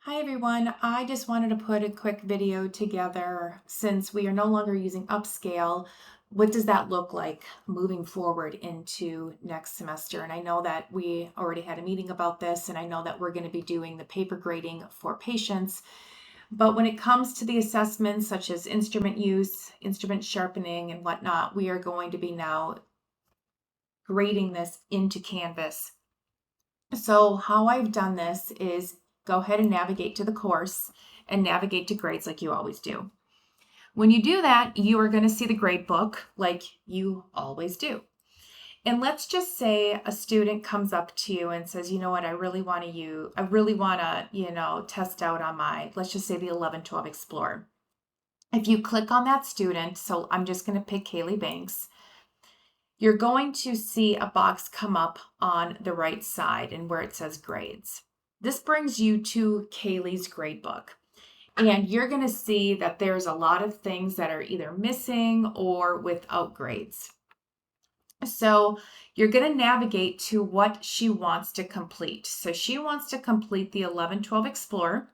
Hi everyone, I just wanted to put a quick video together since we are no longer using upscale. What does that look like moving forward into next semester? And I know that we already had a meeting about this, and I know that we're going to be doing the paper grading for patients. But when it comes to the assessments such as instrument use, instrument sharpening, and whatnot, we are going to be now grading this into Canvas. So how I've done this is go ahead and navigate to the course and navigate to grades like you always do. When you do that, you are going to see the grade book like you always do. And let's just say a student comes up to you and says, you know what, I really want to test out on let's just say the 11-12 Explorer. If you click on that student, so I'm just going to pick Kaylee Banks, you're going to see a box come up on the right side and where it says grades. This brings you to Kaylee's gradebook. And you're going to see that there's a lot of things that are either missing or without grades. So you're going to navigate to what she wants to complete. So she wants to complete the 11-12 Explorer.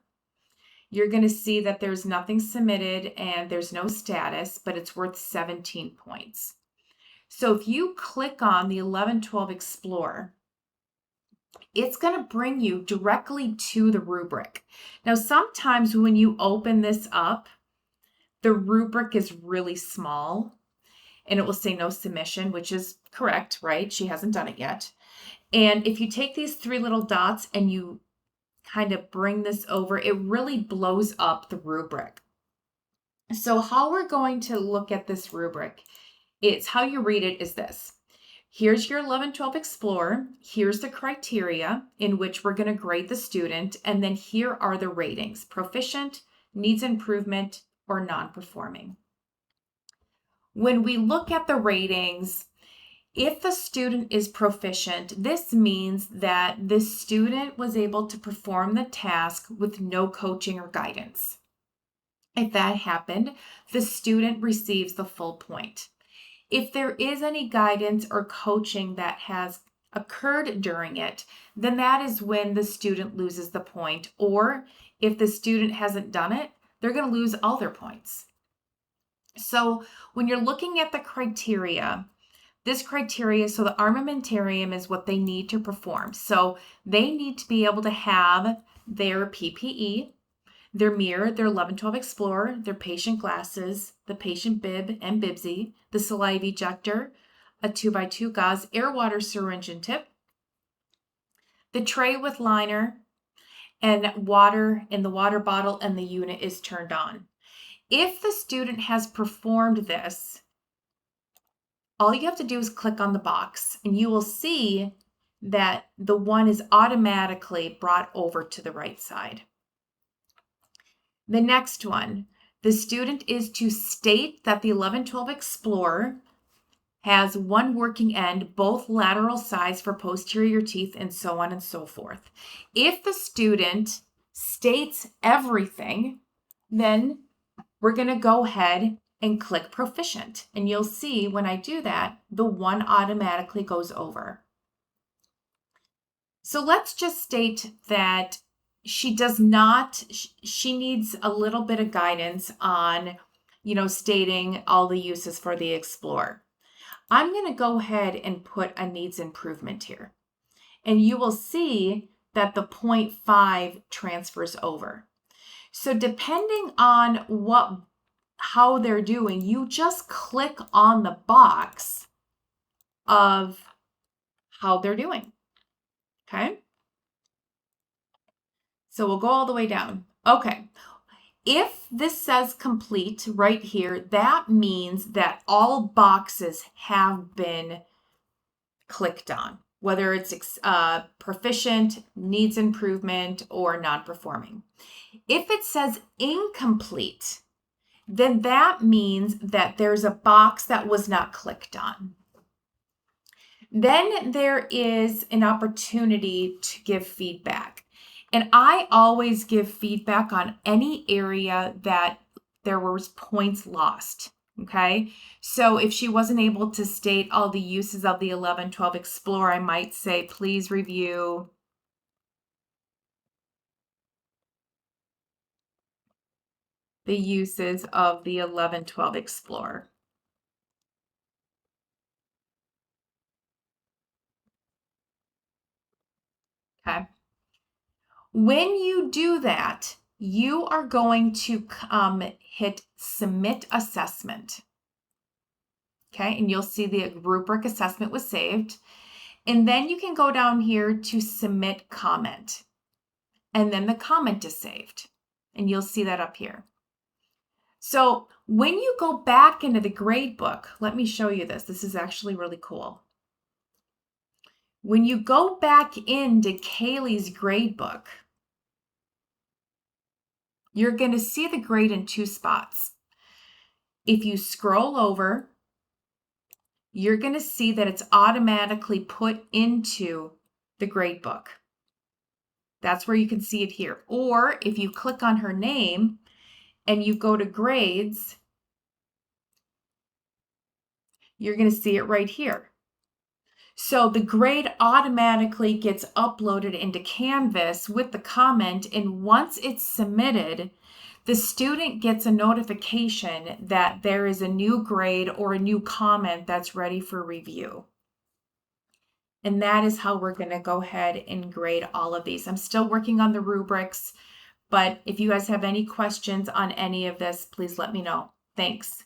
You're going to see that there's nothing submitted and there's no status, but it's worth 17 points. So if you click on the 11-12 Explorer, it's going to bring you directly to the rubric. Now, sometimes when you open this up, the rubric is really small and it will say no submission, which is correct, right? She hasn't done it yet. And if you take these three little dots and you kind of bring this over, it really blows up the rubric. So how we're going to look at this rubric, it's how you read it is this. Here's your 11-12 Explorer. Here's the criteria in which we're going to grade the student. And then here are the ratings: proficient, needs improvement, or non-performing. When we look at the ratings, if the student is proficient, this means that this student was able to perform the task with no coaching or guidance. If that happened, the student receives the full point. If there is any guidance or coaching that has occurred during it, then that is when the student loses the point. Or if the student hasn't done it, they're going to lose all their points. So when you're looking at the criteria, this criteria, so the armamentarium is what they need to perform. So they need to be able to have their PPE, their mirror, their 11-12 Explorer, their patient glasses, the patient bib and bibsy, the saliva ejector, a 2x2 gauze air water syringe and tip, the tray with liner, and water in the water bottle, and the unit is turned on. If the student has performed this, all you have to do is click on the box and you will see that the one is automatically brought over to the right side. The next one, the student is to state that the 11-12 Explorer has one working end, both lateral sides for posterior teeth, and so on and so forth. If the student states everything, then we're going to go ahead and click proficient. And you'll see when I do that, the one automatically goes over. So let's just state that she needs a little bit of guidance on, stating all the uses for the Explorer. I'm going to go ahead and put a needs improvement here. And you will see that the 0.5 transfers over. So depending on how they're doing, you just click on the box of how they're doing. Okay? So we'll go all the way down. Okay. If this says complete right here, that means that all boxes have been clicked on, whether it's proficient, needs improvement, or non-performing. If it says incomplete, then that means that there's a box that was not clicked on. Then there is an opportunity to give feedback. And I always give feedback on any area that there was points lost. Okay, so if she wasn't able to state all the uses of the 11-12 Explorer, I might say, please review the uses of the 11-12 Explorer. Okay. When you do that, you are going to hit Submit Assessment. Okay, and you'll see the rubric assessment was saved. And then you can go down here to Submit Comment. And then the comment is saved. And you'll see that up here. So when you go back into the grade book, let me show you this. This is actually really cool. When you go back into Kaylee's grade book, you're going to see the grade in two spots. If you scroll over, you're going to see that it's automatically put into the grade book. That's where you can see it here. Or if you click on her name and you go to grades, you're going to see it right here. So the grade automatically gets uploaded into Canvas with the comment, and once it's submitted, the student gets a notification that there is a new grade or a new comment that's ready for review. And that is how we're going to go ahead and grade all of these. I'm still working on the rubrics, but if you guys have any questions on any of this, please let me know. Thanks.